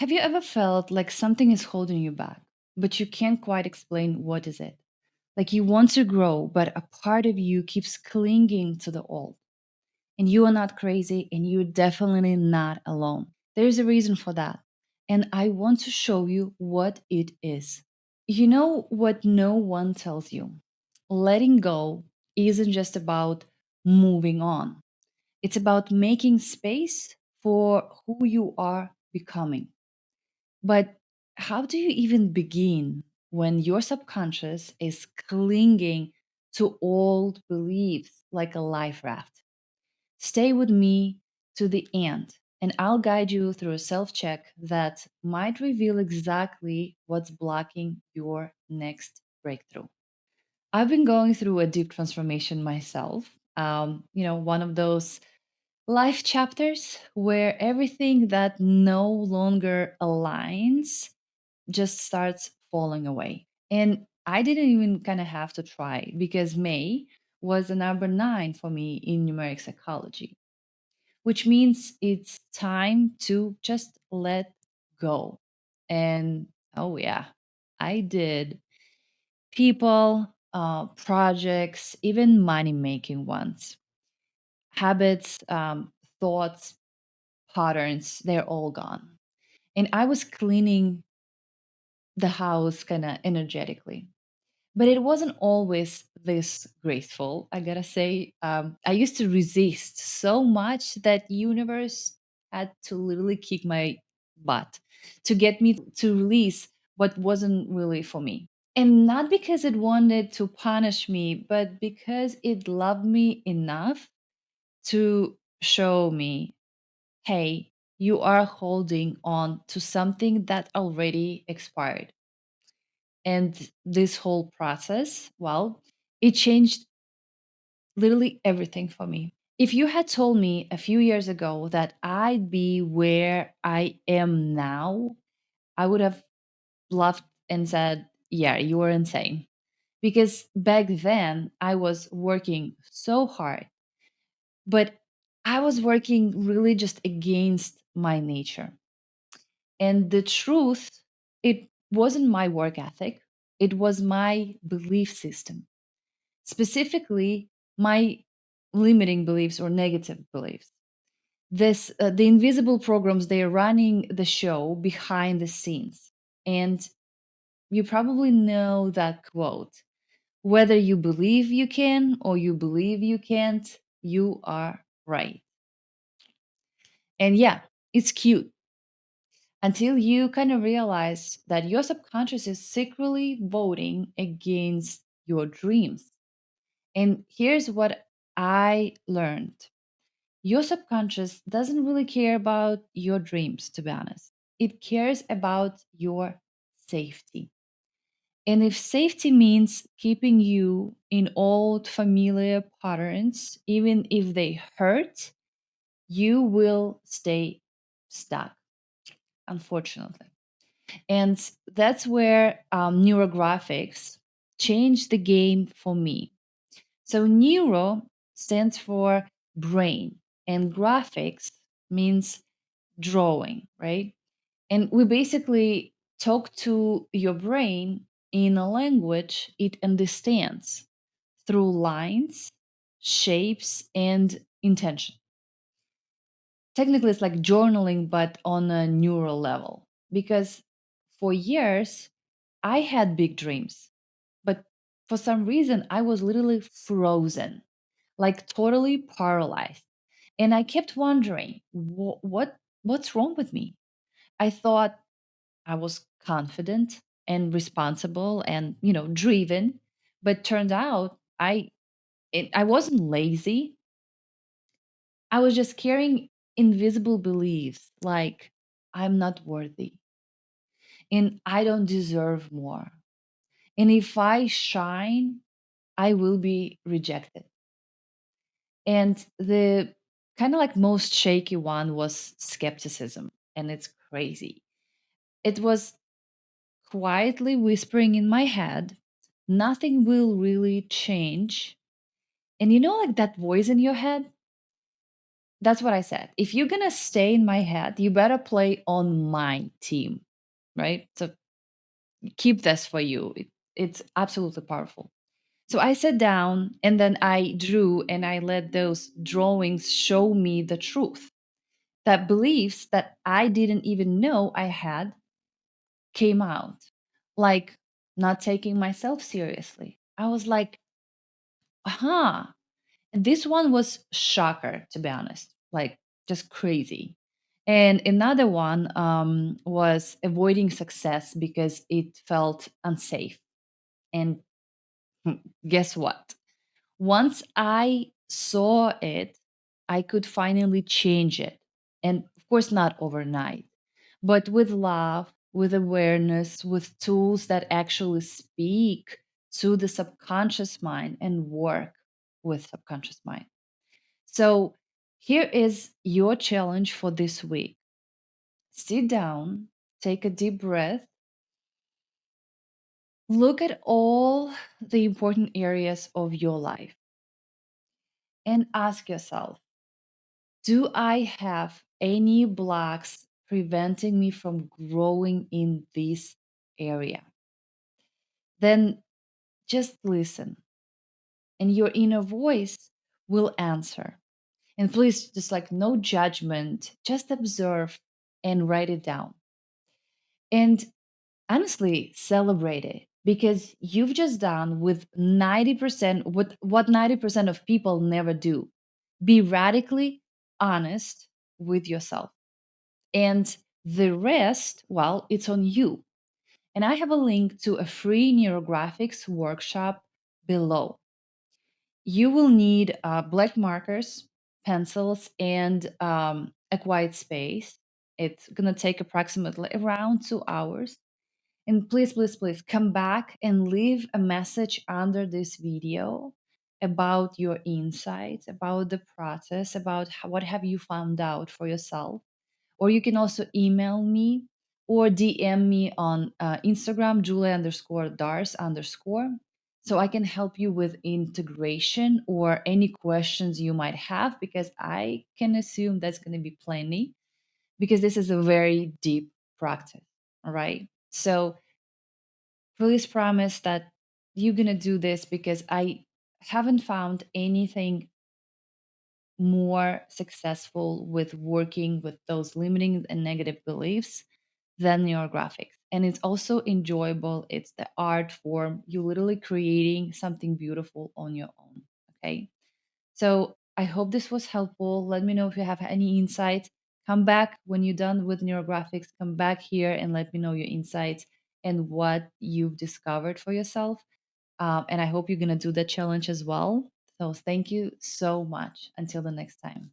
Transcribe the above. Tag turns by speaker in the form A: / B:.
A: Have you ever felt like something is holding you back, but you can't quite explain what is it? Like you want to grow, but a part of you keeps clinging to the old. And you are not crazy, and you're definitely not alone. There's a reason for that. And I want to show you what it is. You know what no one tells you? Letting go isn't just about moving on, it's about making space for who you are becoming. But how do you even begin when your subconscious is clinging to old beliefs like a life raft? Stay with me to the end, and I'll guide you through a self check that might reveal exactly what's blocking your next breakthrough. I've been going through a deep transformation myself. One of those life chapters where everything that no longer aligns just starts falling away. And I didn't even kind of have to try because May was a number 9 for me in numeric psychology, which means it's time to just let go. And oh, yeah, I did. People, projects, even money making ones, habits, thoughts, patterns, they're all gone. And I was cleaning the house kind of energetically. But it wasn't always this graceful, I gotta say. I used to resist so much that universe had to literally kick my butt to get me to release what wasn't really for me. And not because it wanted to punish me, but because it loved me enough to show me, hey, you are holding on to something that already expired. And this whole process, well, it changed literally everything for me. If you had told me a few years ago that I'd be where I am now, I would have laughed and said, yeah, you are insane. Because back then I was working so hard, but I was working really just against my nature. And the truth, it wasn't my work ethic, it was my belief system, specifically my limiting beliefs or negative beliefs. The invisible programs, they're running the show behind the scenes. And you probably know that quote: whether you believe you can or you believe you can't, you are right. And yeah, it's cute until you kind of realize that your subconscious is secretly voting against your dreams. And here's what I learned: your subconscious doesn't really care about your dreams, to be honest. It cares about your safety. And if safety means keeping you in old familiar patterns, even if they hurt, you will stay stuck, unfortunately. And that's where NeuroGraphics changed the game for me. So, neuro stands for brain, and graphics means drawing, right? And we basically talk to your brain in a language it understands through lines, shapes, and intention. Technically, it's like journaling, but on a neural level. Because for years, I had big dreams, but for some reason, I was literally frozen, like totally paralyzed. And I kept wondering, what's wrong with me? I thought I was confident and responsible and, driven, but turned out I wasn't lazy. I was just carrying invisible beliefs like I'm not worthy and I don't deserve more. And if I shine, I will be rejected. And the kind of like most shaky one was skepticism. And it's crazy. It was quietly whispering in my head, nothing will really change. And like that voice in your head? That's what I said. If you're going to stay in my head, you better play on my team, right? So keep this for you. It's absolutely powerful. So I sat down and then I drew and I let those drawings show me the truth. That beliefs that I didn't even know I had came out, like not taking myself seriously. I was like, huh. And this one was shocker, to be honest, like just crazy. And another one was avoiding success because it felt unsafe. And guess what? Once I saw it, I could finally change it. And of course, not overnight, but with love, with awareness, with tools that actually speak to the subconscious mind and work with subconscious mind. So here is your challenge for this week. Sit down, take a deep breath, look at all the important areas of your life, and ask yourself, do I have any blocks preventing me from growing in this area? Then just listen, and your inner voice will answer. And please, just like no judgment, just observe and write it down. And honestly, celebrate it because you've just done with 90% what 90% of people never do. Be radically honest with yourself. And the rest, well, it's on you. And I have a link to a free NeuroGraphics workshop below. You will need black markers, pencils, and a quiet space. It's going to take approximately around 2 hours. And please, please, please come back and leave a message under this video about your insights, about the process, about what have you found out for yourself. Or you can also email me or DM me on Instagram, Julia underscore Dars underscore. So I can help you with integration or any questions you might have, because I can assume that's going to be plenty, because this is a very deep practice. All right. So please promise that you're going to do this, because I haven't found anything more successful with working with those limiting and negative beliefs than your graphics. And it's also enjoyable. It's the art form. You're literally creating something beautiful on your own. Okay. So I hope this was helpful. Let me know if you have any insights. Come back when you're done with neurographics. Come back here and let me know your insights and what you've discovered for yourself. And I hope you're going to do that challenge as well. So thank you so much. Until the next time.